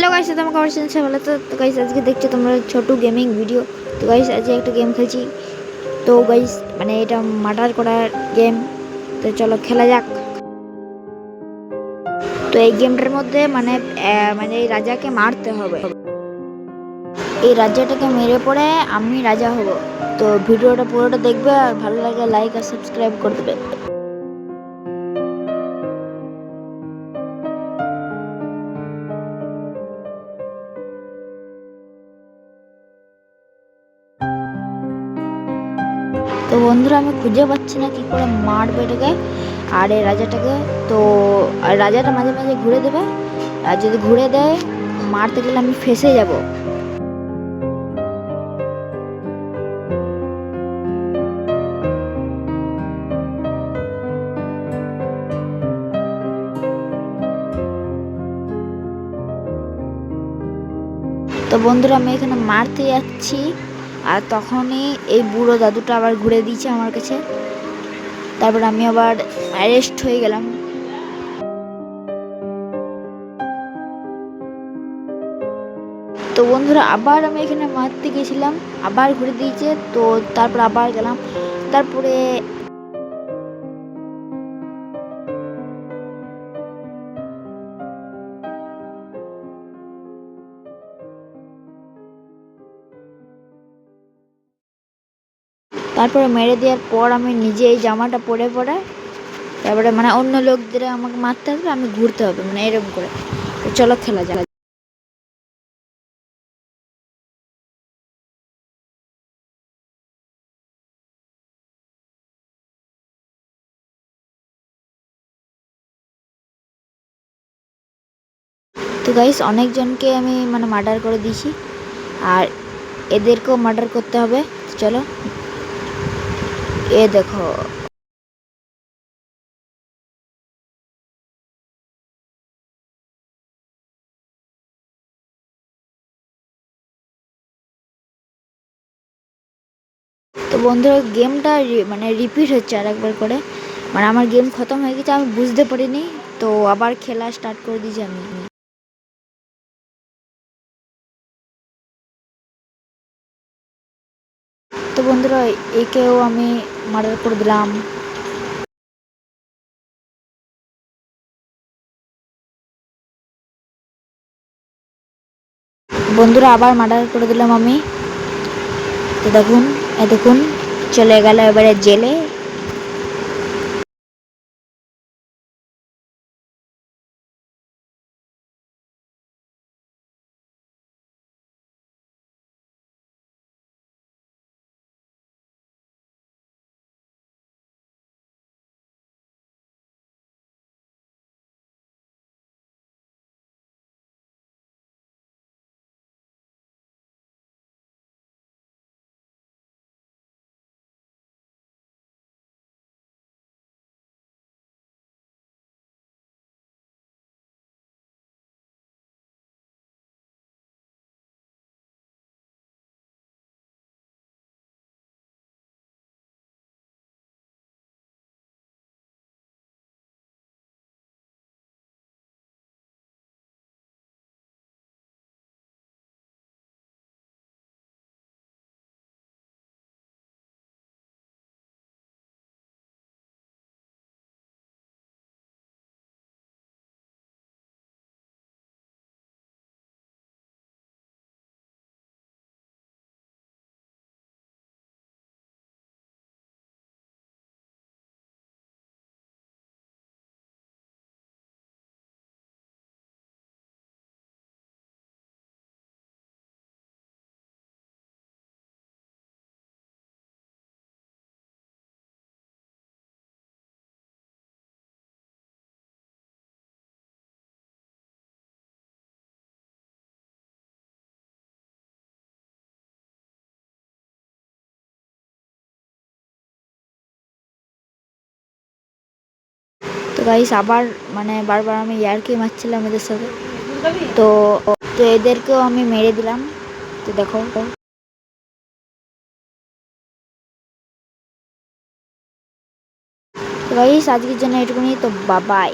Hello guys, তোমাকে আমার চ্যানেলে ভালো তো গাইস, আজকে দেখছো তোমরা ছোট গেমিং ভিডিও। তো গাইস আজকে একটা গেম খেলছি। তো গাইস মানে এটা মার্ডার করার গেম। তো চলো খেলা যাক। তো এই গেমটার মধ্যে মানে এই রাজাকে মারতে হবে। এই রাজাটাকে মেরে পড়ে আমি রাজা হব। তো ভিডিওটা পুরোটা দেখবে, আর ভালো লাগলে লাইক আর সাবস্ক্রাইব করে দেবে। তো বন্ধুরা, আমি খুঁজে পাচ্ছি না কি করে মারবে এটাকে আর এই রাজাটাকে। তো আর রাজাটা মাঝে মাঝে ঘুরে দেবে, আর যদি ঘুরে দেয় মারতে গেলে আমি ফেঁসে যাব। তো বন্ধুরা, আমি এখানে মারতে যাচ্ছি, আর তখনই এই বুড়ো দাদুটা আবার ঘুরে দিয়েছে আমার কাছে। তারপর আমি আবার অ্যারেস্ট হয়ে গেলাম। তো বন্ধুরা, আবার আমি এখানে মারতে গেছিলাম, আবার ঘুরে দিয়েছে। তো তারপর আবার গেলাম। তারপরে তারপরে মেরে দেওয়ার পর আমি নিজে এই জামাটা পরে তারপরে মানে অন্য লোকদের আমাকে মারতে হবে, আমি ঘুরতে হবে মানে এরকম করে। তো চলো খেলা যাক। তো গাইস, অনেকজনকে আমি মানে মার্ডার করে দিয়েছি, আর এদেরকেও মার্ডার করতে হবে। চলো, এ দেখো। তো বন্ধুরা, গেমটা মানে রিপিট হচ্ছে আর একবার করে। মানে আমার গেম খতম হয়ে গেছে, আমি বুঝতে পারিনি। তো আবার খেলা স্টার্ট করে দিয়েছি আমি। তো বন্ধুরা, একেও আমি মার্ডার করে দিলাম। বন্ধুরা, আবার মার্ডার করে দিলাম আমি। তো দেখুন, দেখুন, চলে গেল এবারে জেলে। তো গাইস, আবার মানে বারবার আমি ইয়ারকি মারছিলাম এদের সাথে। তো তো এদেরকেও আমি মেরে দিলাম। তো দেখো। তো গাইস, আজকের জন্য এটুকুনি। তো বাবাই।